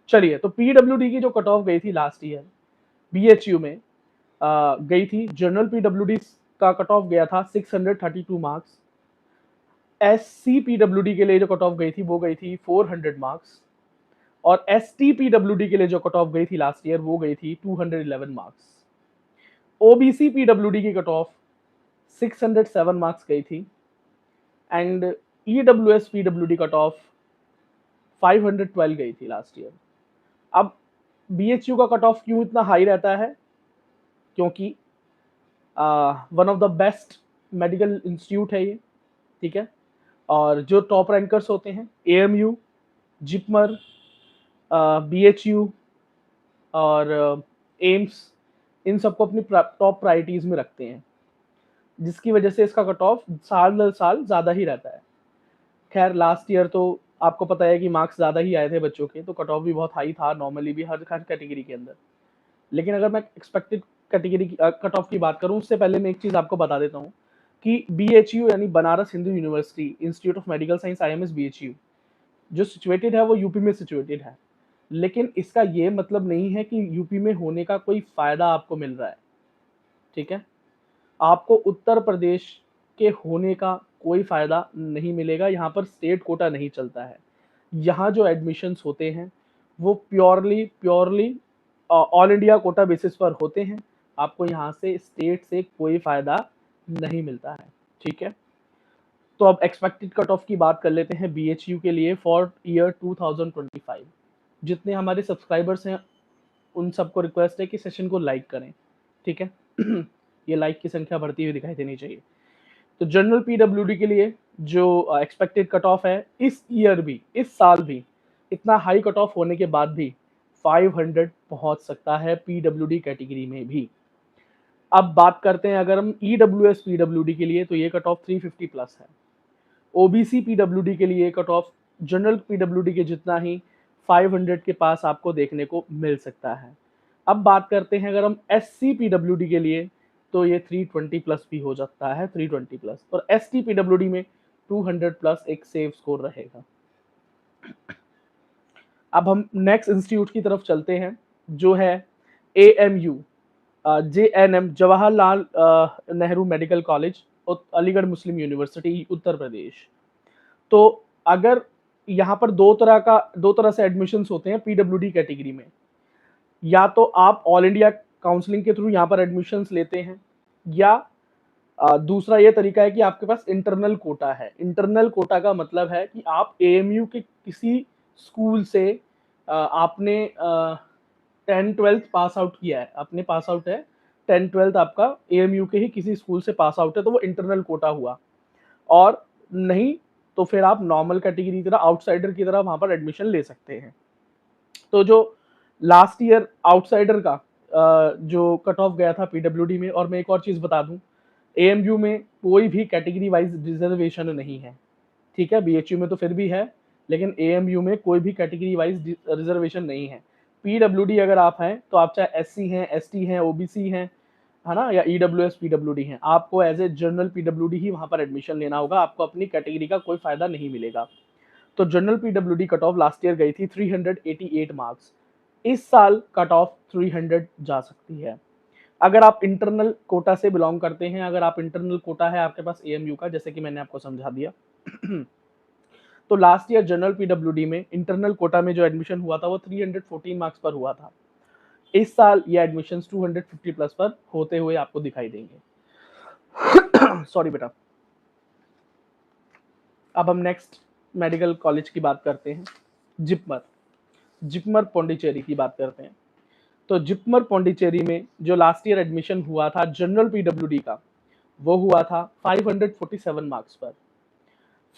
चलिए, तो पीडब्ल्यूडी की जो कट ऑफ गई थी लास्ट ईयर बीएचयू में, गई थी, जनरल पीडब्ल्यूडी का कट ऑफ गया था 632 मार्क्स। एससी पीडब्ल्यूडी के लिए जो कट ऑफ गई थी वो गई थी 400 मार्क्स, और एसटी पीडब्ल्यूडी के लिए जो कट ऑफ गई थी लास्ट ईयर वो गई थी 211 मार्क्स। ओबीसी पीडब्ल्यूडी की कट ऑफ 607 मार्क्स गई थी, and EWS PWD cut off 512 गई थी लास्ट ईयर। अब बीएचयू का कट ऑफ क्यों इतना हाई रहता है? क्योंकि one of the best medical institute है ये, ठीक है, और जो टॉप रैंकर्स होते हैं एएमयू, जिपमर, बीएचयू और एम्स, इन सबको अपनी टॉप प्रायोरिटीज में रखते हैं, जिसकी वजह से इसका कट ऑफ साल दर साल ज़्यादा ही रहता है। खैर लास्ट ईयर तो आपको पता है कि मार्क्स ज़्यादा ही आए थे बच्चों के, तो कट ऑफ भी बहुत हाई था नॉर्मली भी हर कैटेगरी के अंदर। लेकिन अगर मैं एक्सपेक्टेड कैटेगरी की कट ऑफ की बात करूं, उससे पहले मैं एक चीज़ आपको बता देता हूं कि बीएचयू यानी Banaras Hindu university institute of medical science IMS BHU जो सिचुएटेड है वो यूपी में सिचुएटेड है, लेकिन इसका ये मतलब नहीं है कि यूपी में होने का कोई फ़ायदा आपको मिल रहा है, ठीक है। आपको उत्तर प्रदेश के होने का कोई फ़ायदा नहीं मिलेगा, यहाँ पर स्टेट कोटा नहीं चलता है। यहाँ जो एडमिशन्स होते हैं वो purely all India quota basis पर होते हैं। आपको यहाँ से स्टेट से कोई फ़ायदा नहीं मिलता है, ठीक है। तो अब एक्सपेक्टेड कट ऑफ की बात कर लेते हैं बीएचयू के लिए फॉर ईयर 2025। जितने हमारे सब्सक्राइबर्स हैं उन सबको रिक्वेस्ट है कि सेशन को लाइक करें, ठीक है। ये लाइक की संख्या बढ़ती हुई दिखाई देनी चाहिए। तो जनरल पीडब्ल्यूडी के लिए जो एक्सपेक्टेड कट ऑफ है इस ईयर भी, इस साल भी इतना हाई कट ऑफ होने के बाद भी 500 पहुंच सकता है पीडब्ल्यूडी कैटेगरी में भी। अब बात करते हैं अगर हम ईडब्ल्यूएस पीडब्ल्यूडी के लिए, तो ये कट ऑफ 350 प्लस है। ओबीसी पीडब्ल्यूडी के लिए कट ऑफ जनरल पीडब्ल्यूडी के जितना ही 500 के पास आपको देखने को मिल सकता है। अब बात करते हैं अगर हम एससी पीडब्ल्यूडी के लिए, तो ये 320 प्लस भी हो सकता है, 320 प्लस, और एसटी पीडब्ल्यूडी में 200 प्लस एक सेफ स्कोर रहेगा। अब हम नेक्स्ट इंस्टीट्यूट की तरफ चलते हैं जो है AMU, JNM, Jawaharlal Nehru medical college, Aligarh Muslim university, Uttar Pradesh. तो अगर यहाँ पर दो तरह से एडमिशन्स होते हैं पीडब्ल्यूडी कैटेगरी में, या तो आप ऑल इंडिया काउंसलिंग के थ्रू यहाँ पर एडमिशन्स लेते हैं, या दूसरा ये तरीका है कि आपके पास इंटरनल कोटा है। इंटरनल कोटा का मतलब है कि आप एएमयू के किसी स्कूल से आपने 10-12 पास आउट किया है, अपने पास आउट है 10-12 आपका एएमयू के ही किसी स्कूल से पास आउट है, तो वो इंटरनल कोटा हुआ, और नहीं तो फिर आप नॉर्मल कैटेगरी की तरह आउटसाइडर की तरह वहां पर एडमिशन ले सकते हैं। तो जो लास्ट ईयर आउटसाइडर का जो कट ऑफ गया था पीडब्ल्यूडी में, और मैं एक और चीज़ बता दूं, एएमयू में कोई भी कैटेगरी वाइज रिजर्वेशन नहीं है, ठीक है। बीएचयू में तो फिर भी है, लेकिन एएमयू में कोई भी कैटेगरी वाइज रिजर्वेशन नहीं है। पीडब्ल्यूडी अगर आप हैं तो आप चाहे एससी हैं, एसटी हैं, ओबीसी हैं, है ना, या ईडब्ल्यूएस पीडब्ल्यूडी हैं, आपको एज ए जनरल पीडब्ल्यूडी ही वहां पर एडमिशन लेना होगा, आपको अपनी कैटेगरी का कोई फायदा नहीं मिलेगा। तो general PWD cut off last year गई थी 388 मार्क्स, इस साल कट ऑफ 300 जा सकती है। अगर आप इंटरनल कोटा से बिलोंग करते हैं, अगर आप इंटरनल कोटा है आपके पास एएमयू का, जैसे कि मैंने आपको समझा दिया, तो लास्ट ईयर जनरल पीडब्ल्यूडी में इंटरनल कोटा में जो एडमिशन हुआ था वो 314 मार्क्स पर हुआ था। इस साल ये एडमिशन्स 250 प्लस पर होते हुए आपको दिखाई देंगे। सॉरी बेटा। अब हम नेक्स्ट मेडिकल कॉलेज की बात करते हैं, जिपमर पौंडीचेरी की बात करते हैं। तो जिपमर पौंडीचेरी में जो लास्ट ईयर एडमिशन हुआ था जनरल पीडब्ल्यूडी का, वो हुआ था 547 मार्क्स पर।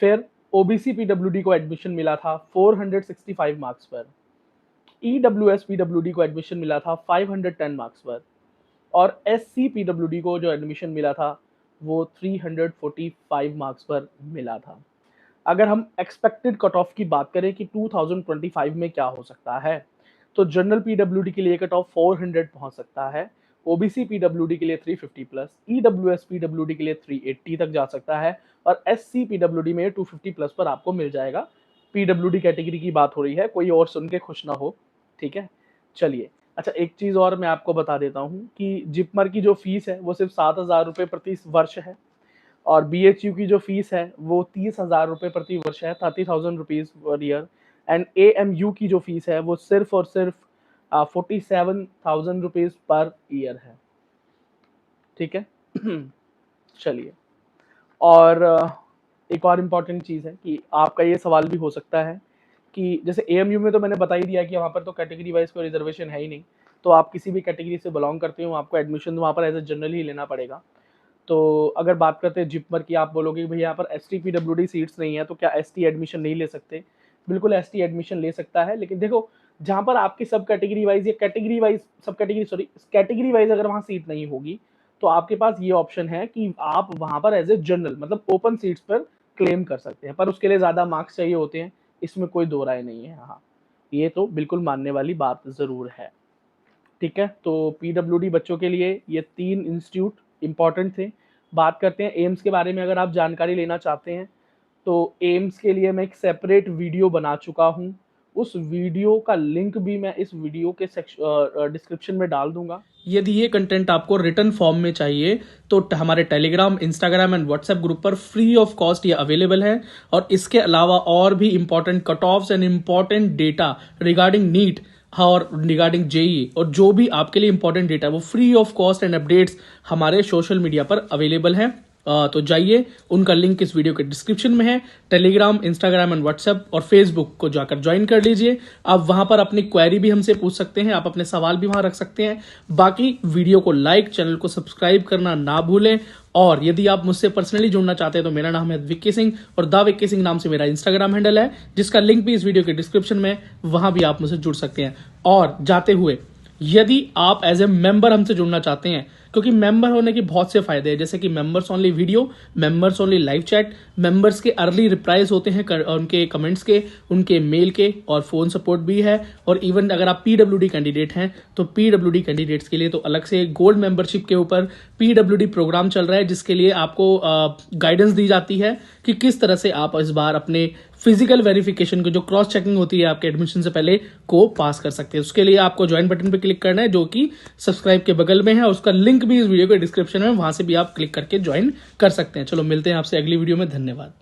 फिर ओबीसी पीडब्ल्यूडी को एडमिशन मिला था 465 मार्क्स पर। ईडब्ल्यूएस पीडब्ल्यूडी को एडमिशन मिला था 510 मार्क्स पर, और एससी पीडब्ल्यूडी को जो एडमिशन मिला था वो 345 मार्क्स पर मिला था। अगर हम एक्सपेक्टेड कट ऑफ की बात करें कि 2025 में क्या हो सकता है, तो जनरल पीडब्ल्यूडी के लिए कट ऑफ 400 पहुंच सकता है, ओबीसी पीडब्ल्यूडी के लिए 350 प्लस, ईडब्ल्यूएस पीडब्ल्यूडी के लिए 380 तक जा सकता है, और एससी पीडब्ल्यूडी में 250 प्लस पर आपको मिल जाएगा। पीडब्ल्यूडी कैटेगरी की बात हो रही है, कोई और सुन के खुश ना हो, ठीक है, चलिए। अच्छा, एक चीज़ और मैं आपको बता देता हूँ कि जिपमर की जो फीस है वो सिर्फ 7,000 रुपये प्रति वर्ष है, और BHU की जो फीस है वो 30,000 रुपये प्रति वर्ष है, 30,000 rupees per year. And AMU की जो फीस है वो सिर्फ और सिर्फ 47,000 रुपीज़ पर ईयर है, ठीक है। चलिए, और एक और इम्पॉर्टेंट चीज़ है कि आपका ये सवाल भी हो सकता है कि जैसे AMU में तो मैंने बता ही दिया कि वहाँ पर तो कैटेगरी वाइज कोई रिजर्वेशन है ही नहीं, तो आप किसी भी कैटेगरी से बिलोंग करते हो आपको एडमिशन वहाँ पर एज ए जनरल ही लेना पड़ेगा। तो अगर बात करते हैं जिपमर की, आप बोलोगे भैया यहाँ पर ST PWD सीट्स नहीं है तो क्या ST एडमिशन नहीं ले सकते? बिल्कुल ST एडमिशन ले सकता है, लेकिन देखो जहाँ पर आपकी सब कैटेगरी वाइज या कैटेगरी वाइज सब कैटेगरी सॉरी कैटेगरी वाइज अगर वहाँ सीट नहीं होगी तो आपके पास ये ऑप्शन है कि आप वहाँ पर एज ए जनरल मतलब ओपन सीट्स पर क्लेम कर सकते हैं, पर उसके लिए ज़्यादा मार्क्स चाहिए होते हैं, इसमें कोई दो राय नहीं है। हाँ, ये तो बिल्कुल मानने वाली बात ज़रूर है, ठीक है। तो PWD बच्चों के लिए ये 3 इंस्टीट्यूट इम्पॉर्टेंट थे। बात करते हैं एम्स के बारे में, अगर आप जानकारी लेना चाहते हैं तो एम्स के लिए मैं एक सेपरेट वीडियो बना चुका हूँ, उस वीडियो का लिंक भी मैं इस वीडियो के डिस्क्रिप्शन में डाल दूंगा। यदि ये कंटेंट आपको रिटर्न फॉर्म में चाहिए तो हमारे Telegram, Instagram and WhatsApp group पर फ्री ऑफ कॉस्ट ये अवेलेबल है, और इसके अलावा और भी important cut offs and important data regarding NEET और रिगार्डिंग JEE और जो भी आपके लिए इंपॉर्टेंट डेटा वो free of cost and updates हमारे सोशल मीडिया पर अवेलेबल है। तो जाइए, उनका लिंक इस वीडियो के डिस्क्रिप्शन में है। टेलीग्राम, इंस्टाग्राम एंड व्हाट्सएप और फेसबुक को जाकर ज्वाइन कर लीजिए। आप वहां पर अपनी क्वेरी भी हमसे पूछ सकते हैं, आप अपने सवाल भी वहां रख सकते हैं। बाकी वीडियो को लाइक, चैनल को सब्सक्राइब करना ना भूलें। और यदि आप मुझसे पर्सनली जुड़ना चाहते हैं तो मेरा नाम है विक्की सिंह और दा विक्की सिंह नाम से मेरा इंस्टाग्राम हैंडल है, जिसका लिंक भी इस वीडियो के डिस्क्रिप्शन में, वहां भी आप मुझसे जुड़ सकते हैं। और जाते हुए, यदि आप एज ए मेंबर हमसे जुड़ना चाहते हैं, क्योंकि मेंबर होने के बहुत से फायदे हैं, जैसे कि members only video, members only live chat, members के अर्ली रिप्लाईज होते हैं उनके कमेंट्स के, उनके मेल के, और फोन सपोर्ट भी है। और इवन अगर आप PWD कैंडिडेट हैं तो PWD कैंडिडेट्स के लिए तो अलग से गोल्ड मेंबरशिप के ऊपर PWD प्रोग्राम चल रहा है, जिसके लिए आपको गाइडेंस दी जाती है कि किस तरह से आप इस बार अपने फिजिकल वेरिफिकेशन को, जो क्रॉस चेकिंग होती है आपके एडमिशन से पहले, को पास कर सकते हैं। उसके लिए आपको ज्वाइन बटन पर क्लिक करना है, जो कि सब्सक्राइब के बगल में है। उसका लिंक भी इस वीडियो के डिस्क्रिप्शन में, वहां से भी आप क्लिक करके ज्वाइन कर सकते हैं। चलो मिलते हैं आपसे अगली वीडियो में, धन्यवाद।